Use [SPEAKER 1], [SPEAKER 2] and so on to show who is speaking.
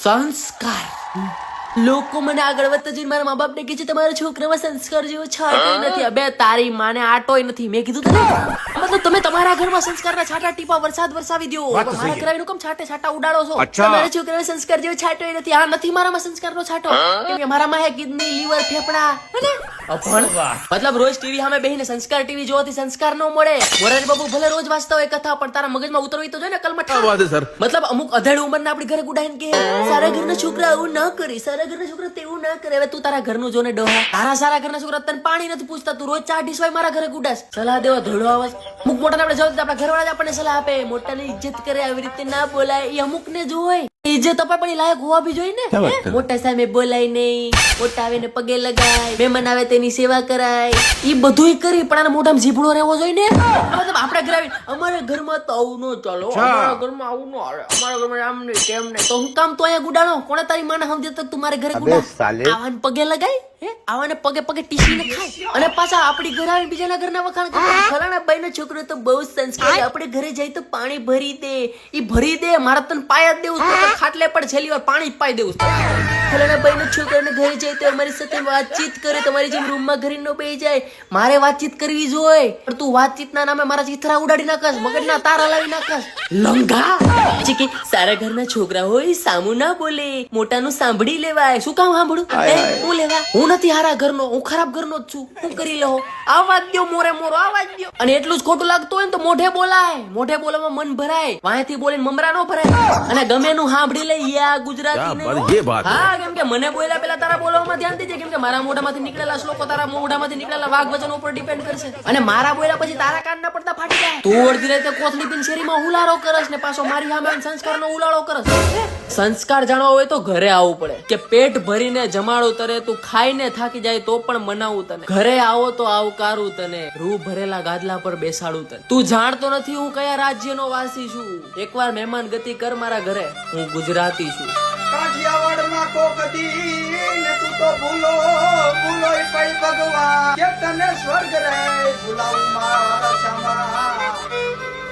[SPEAKER 1] સંસ્કાર લોકો મને આગળ વધતા જઈને મારા મા બાપ ને કહે છે તમારા છોકરામાં સંસ્કાર જેવો છાંટો નથી. અબે તારી માને આટોય નથી. મેં કીધું તને મતલબ તમે તમારા ઘરમાં સંસ્કારના છાંટા ટીપા વરસાદ વરસાવી દો. મારા ઘરે કેમ છાંટા ઉડાડો છો? તમારા છોકરામાં સંસ્કાર જેવો છાંટોય નથી. આ નથી મારામાં સંસ્કારનો છાંટો. કેમ કે મારામાં હે કિડની લીવર ફેફડા હે મતલબ રોજ ટીવી સામે બેહીને સંસ્કાર ટીવી જોવાથી સંસ્કાર ન મળે. મોરારી બાબુ ભલે રોજ વાંચતા હોય કથા પણ તારા મગજમાં ઉતરવી તો જોઈએ ને કલમઠા. મતલબ અમુક અધેડ ઉંમરના આપણી ઘરે ગુડાઈને કે સારા ઘરના છોકરા આવું ના કરે, સારા ઘરના છોકરા તેવું ના કરે. હવે તું તારા ઘરનું જોને ડોહા. તારા સારા ઘરના છોકરા તને પાણી નથી પૂછતા. તું રોજ ચા ઢીસવાય મારા ઘરે ગુડાસ. સલાહ દેવા ધોળો આવાજ. અમુક મોટાને આપણે જોયું આપણા ઘરવાળા જ આપણને સલાહ આપે. મોટાની ઇજ્જત કરે, આવી રીતે ના બોલાય. એ અમુક ને જો હોય ઇજ્જત અપાય પણ લાયક હોવા બી જોઈએ ને. મોટા સામે બોલાય નહીં, મોટા આવે ને પગે લગાય, મહેમાન આવે તેની સેવા કરાય. ઈ બધુંય કરી પણ આના મોઢામાં જીભડો રહેવો જોઈએ ને. મતલબ આપણા ઘરે આવીને અમારા ઘરમાં તો આવું ન ચાલો, અમારા ઘરમાં આવું ન હાલે, અમારા ઘરમાં આમ નહીં તેમ નહીં. તો હું કામ તો અહીંયા ગુડાણો? કોણે તારી માને સમજે તો તું મારે ઘરે ગુડા? આવાને પગે લગાય, હે આવાને પગે પગે ટીસીને ખાય અને પાછા આપણી ઘરે આવીને બીજાના ઘરના વખાણ કરે. ફલાણા બાઈનો છોકરો તો બહુ સંસ્કારી, આપણે ઘરે જાય તો પાણી ભરી દે. ઈ ભરી દે, મારા તને પાય જ દેવું છે. ખાટલે પણ છેલ્લી વાર પાણી પાઈ દેવું છે. ફલાણા બાઈનો છોકરાને ઘરે જાય તો અમારી સાથે વાતચીત કરે. તમારી જેમ રૂમમાં ઘરે ન બેસી જાય. મારે વાતચીત કરવી જોઈએ પણ તું વાતચીતના નામે મારા ચિત્રા ઉડાડી નાખસ, મગજના તાર હલાવી નાખસ. લંગા છે કે સારા ઘરના છોકરા હોય સામું ના બોલે, મોટાનું સાંભળી લેવાય. શું કામ સાંભળું? હું લેવા? હું નથી હારા ઘરનો, હું ખરાબ ઘરનો જ છું. હું કરી લઉં? આવાજ દો મોરે મોરો, આવાજ દો. અને એટલું જ ખોટું લાગતું હોય ને તો મોઢે બોલાય. મોઢે બોલવામાં મન ભરાય, વાંયથી બોલીને મમરા નો ભરાય. અને ગમે નું સાંભળી લઈ. આ ગુજરાતી નહીં. હા, કેમ કે મને બોલ્યા પેલા તારા બોલવામાં ધ્યાન દેજે. કેમ કે મારા મોઢામાંથી નીકળેલા શ્લોકો તારા મોઢામાંથી નીકળેલા વાઘ વચન ઉપર ડિપેન્ડ કરશે. અને મારા બોલ્યા પછી તારા કાન ના પડતા ફાટી જાય. તું અડધી રાતે કોથળી પીને શેરીમાં હુલારો કરસ ને પાછો મારી સામે સંસ્કારનો ઉલાળો કરસ. સંસ્કાર જાણવા હોય તો ઘરે આવવું પડે. કે પેટ ભરીને જમાડું તને, તું ખાઈને થાકી જાય તો પણ મનાવું તને. ઘરે આવો તો આવકારું તને, રૂ ભરેલા ગાદલા પર બેસાડું તને. તું જાણતો નથી હું કયા રાજ્યનો વાસી છું. એકવાર મહેમાન ગતિ કર મારા ઘરે, હું ગુજરાતી છું.
[SPEAKER 2] કાઠિયાવાડમાં કોકદી ને તું તો ભૂલો ભૂલોય પડી ભગવાન કે તને સ્વર્ગ રે ભૂલાવું મારા શામા.